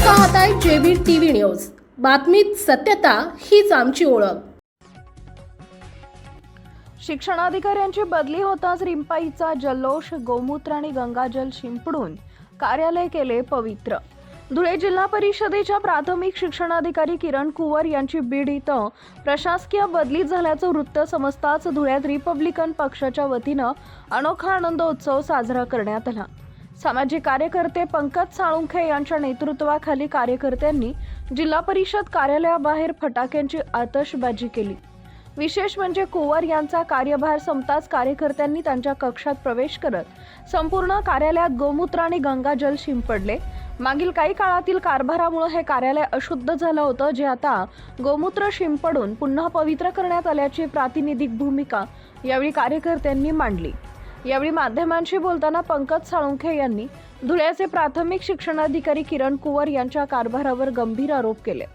पाहताय JB TV news. बातमीत सत्यता हीच आमची ओळख। शिक्षणाधिकाऱ्यांची बदली होताच रिंपाईचा जल्लोष, गोमूत्र आणि गंगाजल शिंपडून कार्यालय केले पवित्र। धुळे जिल्हा परिषदेच्या प्राथमिक शिक्षणाधिकारी किरण कुवर यांची बीड इथं प्रशासकीय बदली झाल्याचं वृत्त समजताच धुळ्यात रिपब्लिकन पक्षाच्या वतीनं अनोखा आनंदोत्सव साजरा करण्यात आला। सामाजिक कार्यकर्ते पंकज साळुंखे यांच्या नेतृत्वाखाली कार्यकर्त्यांनी जिल्हा परिषद कार्यालयाबाहेर फटाक्यांची आतषबाजी केली। विशेष म्हणजे कुवर यांचा कार्यभार संपताच कार्यकर्त्यांनी त्यांच्या कक्षात प्रवेश करत संपूर्ण कार्यालयात गोमूत्र आणि गंगाजल शिंपडले। मागील काही काळातील कारभारामुळे हे कार्यालय अशुद्ध झालं होतं, जे आता गोमूत्र शिंपडून पुन्हा पवित्र करण्यात आल्याची प्रातिनिधिक भूमिका यावेळी कार्यकर्त्यांनी मांडली। यावेळी माध्यमांशी बोलताना पंकज साळुंखे यांनी धुळ्याचे प्राथमिक शिक्षणाधिकारी किरण कुवर यांच्या कारभारावर गंभीर आरोप केले।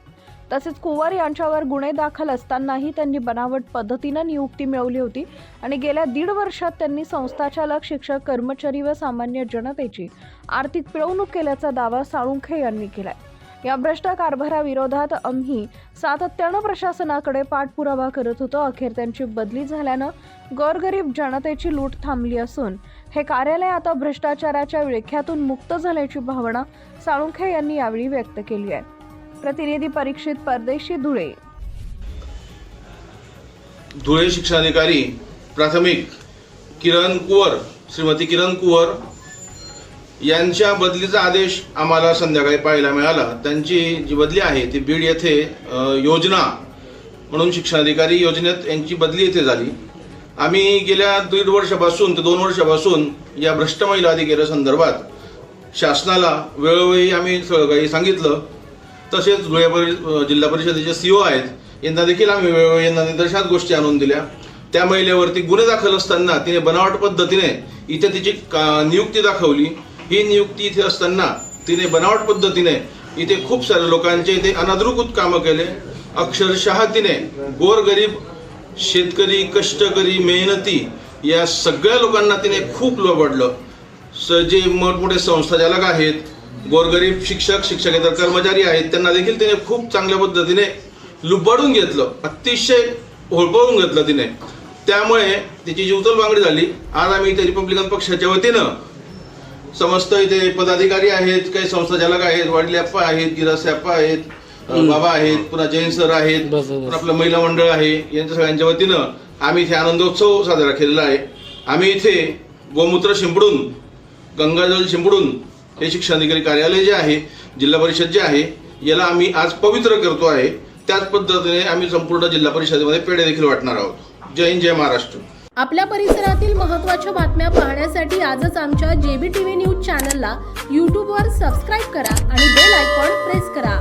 तसेच कुवर यांच्यावर गुन्हे दाखल असतानाही त्यांनी बनावट पद्धतीने नियुक्ती मिळवली होती आणि गेल्या 1.5 वर्षात त्यांनी संस्थाचालक, शिक्षक, कर्मचारी व सामान्य जनतेची आर्थिक पिळवणूक केल्याचा दावा साळुंखे यांनी केलाय। या भ्रष्ट कारभाराविरोधात आम्ही सातत्याने प्रशासनाकडे पाठपुरावा करत होतो। अखेर त्यांची बदली झाल्यानं गोरगरीब जनतेची लूट थांबली असून हे कार्यालय आता भ्रष्टाचाराच्या विळख्यातून मुक्त झाल्याची भावना साळुंखे यांनी यावेळी व्यक्त केली आहे। प्रतिनिधी परीक्षित परदेशी, धुळे। धुळे शिक्षणाधिकारी प्राथमिक श्रीमती किरण कुवर यांच्या बदलीचा आदेश आम्हाला संध्याकाळी पाहायला मिळाला। त्यांची जी बदली आहे ती बीड येथे योजना म्हणून शिक्षणाधिकारी योजनेत यांची बदली येथे झाली। आम्ही गेल्या 1.5 वर्षापासून ते 2 वर्षापासून या भ्रष्ट महिला अधिकारी संदर्भात शासनाला वेळोवेळी आम्ही सगळं काही सांगितलं। तसेच धुळे जिल्हा परिषदेचे सीओ आहेत यांना देखील आम्ही वेळोवेळी यांना निदर्शनास गोष्टी आणून दिल्या। त्या महिलेवरती गुन्हे दाखल असताना तिने बनावट पद्धतीने इथे तिची नियुक्ती दाखवली। ही नियुक्ती इथे असताना तिने बनावट पद्धतीने इथे खूप साऱ्या लोकांचे इथे अनादृकृत कामं केले। अक्षरशः तिने गोरगरीब शेतकरी, कष्टकरी, मेहनती या सगळ्या लोकांना तिने खूप लुबाडलं। जे मोठमोठे संस्थाचालक आहेत, गोरगरीब शिक्षक, शिक्षकेतर कर्मचारी आहेत, त्यांना देखील तिने खूप चांगल्या पद्धतीने लुबाडून घेतलं, अतिशय होळपळून घेतलं तिने। त्यामुळे तिची जी उचलबांगडी झाली। आज आम्ही इथे रिपब्लिकन पक्षाच्या वतीनं समस्त इथे पदाधिकारी आहेत, काही संस्थाचालक आहेत, वाडले अप्पा आहेत, गिरासे अप्पा आहेत, बाबा आहेत, पुन्हा जैन सर आहेत, पुन्हा आपलं महिला मंडळ आहे, यांच्या सगळ्यांच्या वतीनं आम्ही इथे आनंदोत्सव साजरा केलेला आहे। आम्ही इथे गोमूत्र शिंपडून, गंगाजल शिंपडून हे शिक्षणाधिकारी कार्यालय जे आहे, जिल्हा परिषद जे आहे, याला आम्ही आज पवित्र करतो आहे। त्याच पद्धतीने आम्ही संपूर्ण जिल्हा परिषदेमध्ये पेढे देखील वाटणार आहोत। जय हिंद, जय महाराष्ट्र। आपल्या परिसरातील महत्त्वाच्या बातम्या पाहण्यासाठी आजच आमच्या जेबी टीव्ही न्यूज चॅनलला YouTube वर सबस्क्राईब करा आणि बेल आयकॉन प्रेस करा।